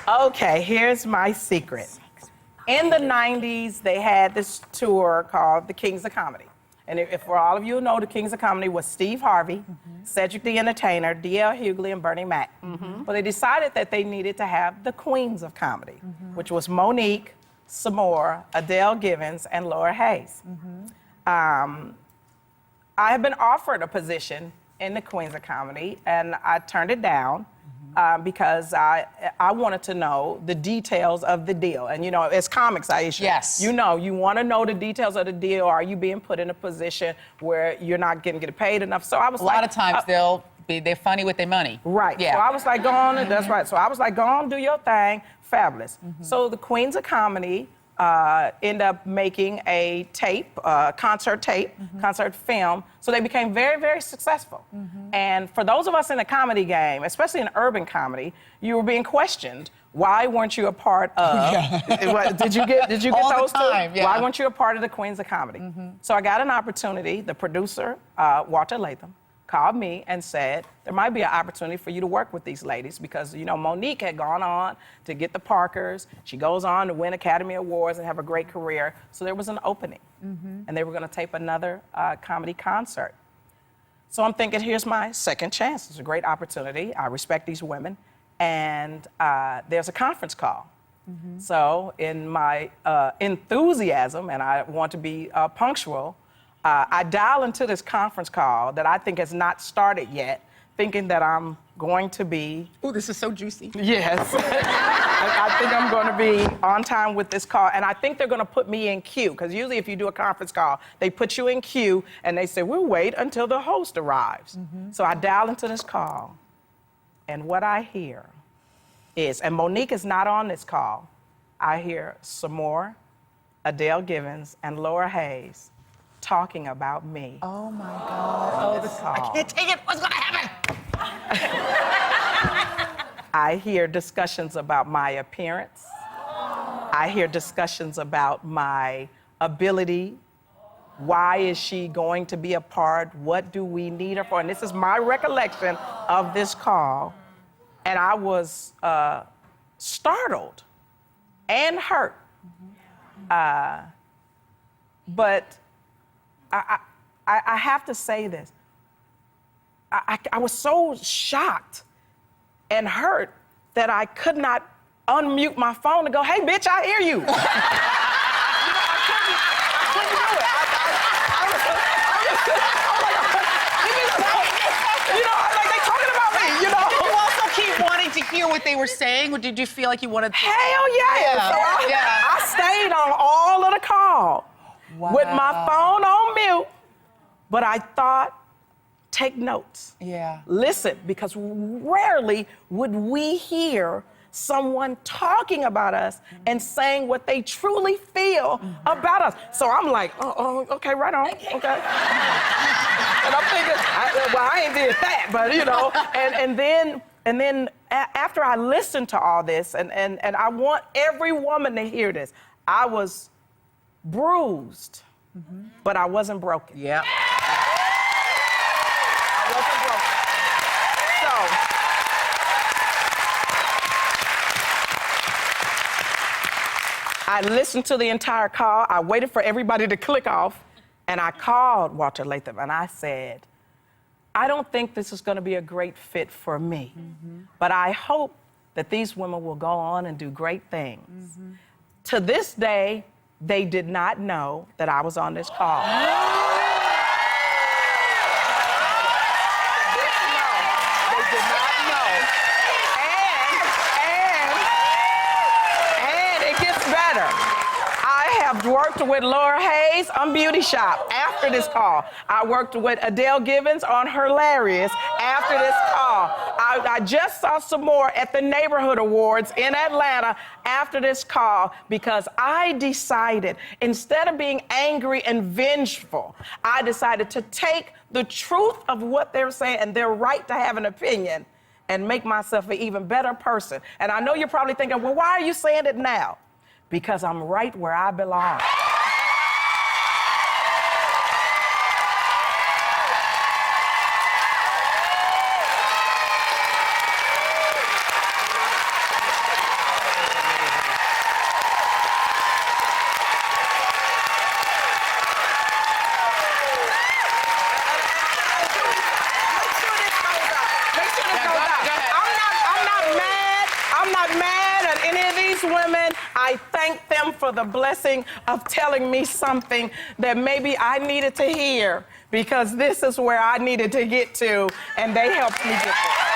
Okay, here's my secret. In the 90s, they had this tour called the Kings of Comedy. And if for all of you who know, the Kings of Comedy was Steve Harvey, Cedric the Entertainer, D.L. Hughley, and Bernie Mac. But they decided that they needed to have the Queens of Comedy, which was Monique, Samore, Adele Givens, and Laura Hayes. I had been offered a position in the Queens of Comedy, and I turned it down. Because I wanted to know the details of the deal. And you know, as comics, Aisha, yes, you know, you want to know the details of the deal. Are you being put in a position where you're not getting paid enough? So I was a lot of times they're funny with their money. Right. Yeah. So I was like, go on, and that's right. So I was like, go on, do your thing. Fabulous. So the Queens of Comedy end up making a tape, concert tape, concert film. So they became very, very successful. And for those of us in the comedy game, especially in urban comedy, you were being questioned. Why weren't you a part of? Did you get All those the time, two? yeah. Why weren't you a part of the Queens of Comedy? So I got an opportunity. The producer, Walter Latham, called me and said, there might be an opportunity for you to work with these ladies because, you know, Monique had gone on to get the Parkers. She goes on to win Academy Awards and have a great career. So there was an opening. And they were going to tape another comedy concert. So I'm thinking, here's my second chance. It's a great opportunity. I respect these women. And there's a conference call. So in my enthusiasm, and I want to be punctual, I dial into this conference call that I think has not started yet, thinking that I'm going to be... Oh, this is so juicy. Yes. I think I'm going to be on time with this call, and I think they're going to put me in queue, because usually if you do a conference call, they put you in queue, and they say, we'll wait until the host arrives. So I dial into this call, and what I hear is, and Monique is not on this call, I hear Samore, Adele Givens, and Laura Hayes talking about me. Oh my God. I can't take it. What's gonna happen? I hear discussions about my appearance. I hear discussions about my ability. Why is she going to be a part? What do we need her for? And this is my recollection of this call. And I was startled and hurt. But I have to say this. I was so shocked and hurt that I could not unmute my phone and go, hey, bitch, I hear you. To hear what they were saying, or did you feel like you wanted to? Hell yeah. So I stayed on all of the call with my phone on mute, but I thought, take notes. Yeah. Listen, because rarely would we hear someone talking about us and saying what they truly feel about us. So I'm like, oh, okay, right on, okay. And I'm thinking, I ain't did that, but you know, and then after I listened to all this, and I want every woman to hear this, I was bruised, but I wasn't broken. Yeah. I wasn't broken. So I listened to the entire call. I waited for everybody to click off, and I called Walter Latham, and I said, I don't think this is going to be a great fit for me, but I hope that these women will go on and do great things. To this day, they did not know that I was on this call. They did not know. And it gets better. I have worked with Laura Hayes on Beauty Shop after this call. I worked with Adele Givens on Hilarious after this call. I just saw some more at the Neighborhood Awards in Atlanta after this call because I decided, instead of being angry and vengeful, I decided to take the truth of what they're saying and their right to have an opinion and make myself an even better person. And I know you're probably thinking, well, why are you saying it now? Because I'm right where I belong. these women, I thank them for the blessing of telling me something that maybe I needed to hear, because this is where I needed to get to, and they helped me get there.